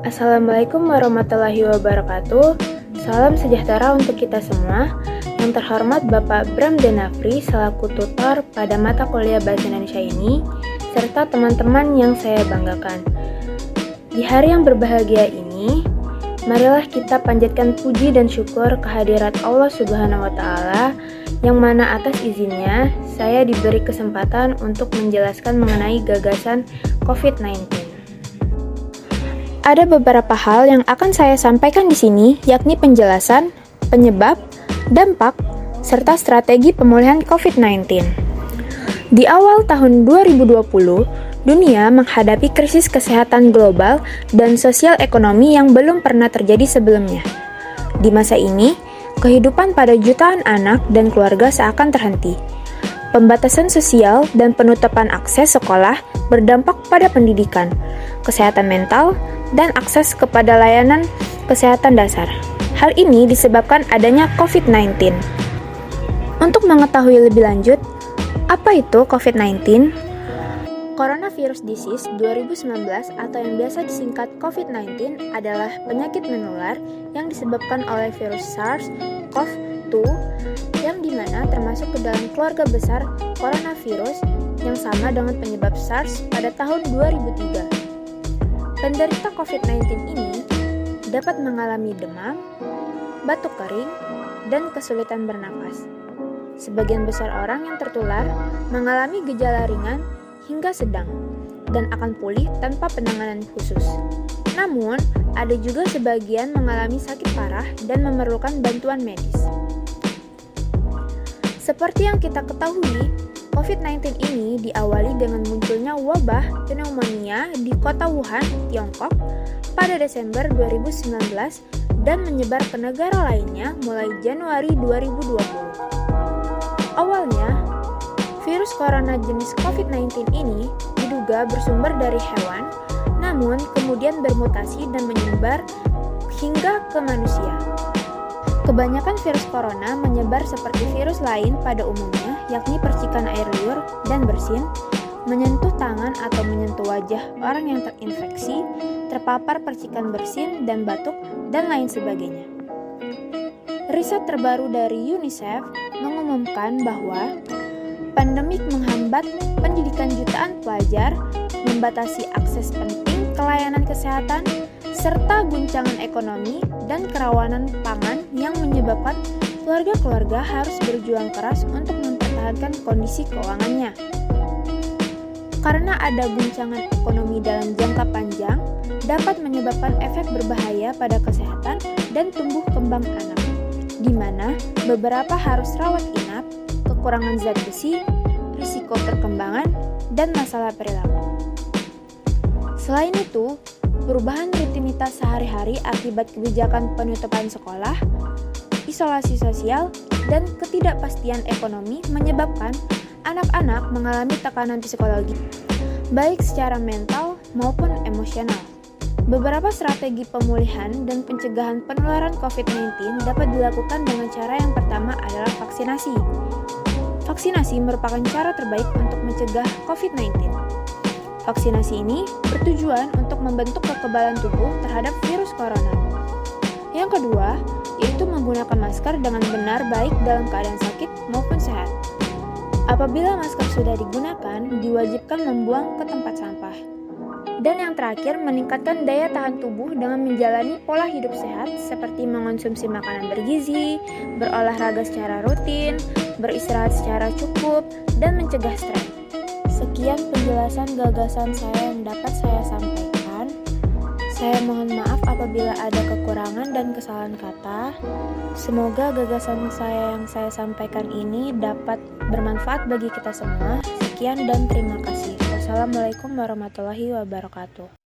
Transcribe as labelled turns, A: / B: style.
A: Assalamualaikum warahmatullahi wabarakatuh. Salam sejahtera untuk kita semua. Yang terhormat Bapak Bram Denafri selaku tutor pada mata kuliah Bahasa Indonesia ini, serta teman-teman yang saya banggakan. Di hari yang berbahagia ini, marilah kita panjatkan puji dan syukur kehadirat Allah Subhanahu wa Ta'ala, yang mana atas izinnya saya diberi kesempatan untuk menjelaskan mengenai gagasan COVID-19. Ada beberapa hal yang akan saya sampaikan di sini, yakni penjelasan, penyebab, dampak, serta strategi pemulihan COVID-19. Di awal tahun 2020, dunia menghadapi krisis kesehatan global dan sosial ekonomi yang belum pernah terjadi sebelumnya. Di masa ini, kehidupan pada jutaan anak dan keluarga seakan terhenti. Pembatasan sosial dan penutupan akses sekolah berdampak pada pendidikan, kesehatan mental, dan akses kepada layanan kesehatan dasar. Hal ini disebabkan adanya COVID-19. Untuk mengetahui lebih lanjut, apa itu COVID-19? Coronavirus Disease 2019 atau yang biasa disingkat COVID-19 adalah penyakit menular yang disebabkan oleh virus SARS-CoV-2 yang dimana termasuk ke dalam keluarga besar coronavirus yang sama dengan penyebab SARS pada tahun 2003. Penderita COVID-19 ini dapat mengalami demam, batuk kering, dan kesulitan bernapas. Sebagian besar orang yang tertular mengalami gejala ringan hingga sedang dan akan pulih tanpa penanganan khusus. Namun, ada juga sebagian mengalami sakit parah dan memerlukan bantuan medis. Seperti yang kita ketahui, COVID-19 ini diawali dengan munculnya wabah pneumonia di kota Wuhan, Tiongkok pada Desember 2019 dan menyebar ke negara lainnya mulai Januari 2020. Awalnya, virus corona jenis COVID-19 ini diduga bersumber dari hewan, namun kemudian bermutasi dan menyebar hingga ke manusia. Kebanyakan virus corona menyebar seperti virus lain pada umumnya, yakni percikan air liur dan bersin, menyentuh tangan atau menyentuh wajah orang yang terinfeksi, terpapar percikan bersin dan batuk, dan lain sebagainya. Riset terbaru dari UNICEF mengumumkan bahwa pandemik menghambat pendidikan jutaan pelajar, membatasi akses penting ke layanan kesehatan, serta guncangan ekonomi dan kerawanan pangan yang menyebabkan keluarga-keluarga harus berjuang keras untuk mempertahankan kondisi keuangannya. Karena ada guncangan ekonomi dalam jangka panjang, dapat menyebabkan efek berbahaya pada kesehatan dan tumbuh kembang anak, di mana beberapa harus rawat inap, kekurangan zat besi, risiko perkembangan, dan masalah perilaku. Selain itu, perubahan rutinitas sehari-hari akibat kebijakan penutupan sekolah, isolasi sosial, dan ketidakpastian ekonomi menyebabkan anak-anak mengalami tekanan psikologi, baik secara mental maupun emosional. Beberapa strategi pemulihan dan pencegahan penularan COVID-19 dapat dilakukan dengan cara yang pertama adalah vaksinasi. Vaksinasi merupakan cara terbaik untuk mencegah COVID-19. Vaksinasi ini bertujuan untuk membentuk kekebalan tubuh terhadap virus corona. Yang kedua, yaitu menggunakan masker dengan benar baik dalam keadaan sakit maupun sehat. Apabila masker sudah digunakan, diwajibkan membuang ke tempat sampah. Dan yang terakhir, meningkatkan daya tahan tubuh dengan menjalani pola hidup sehat seperti mengonsumsi makanan bergizi, berolahraga secara rutin, beristirahat secara cukup, dan mencegah stres. Sekian penjelasan gagasan saya yang dapat saya sampaikan. Saya mohon maaf apabila ada kekurangan dan kesalahan kata. Semoga gagasan saya yang saya sampaikan ini dapat bermanfaat bagi kita semua. Sekian dan terima kasih. Wassalamualaikum warahmatullahi wabarakatuh.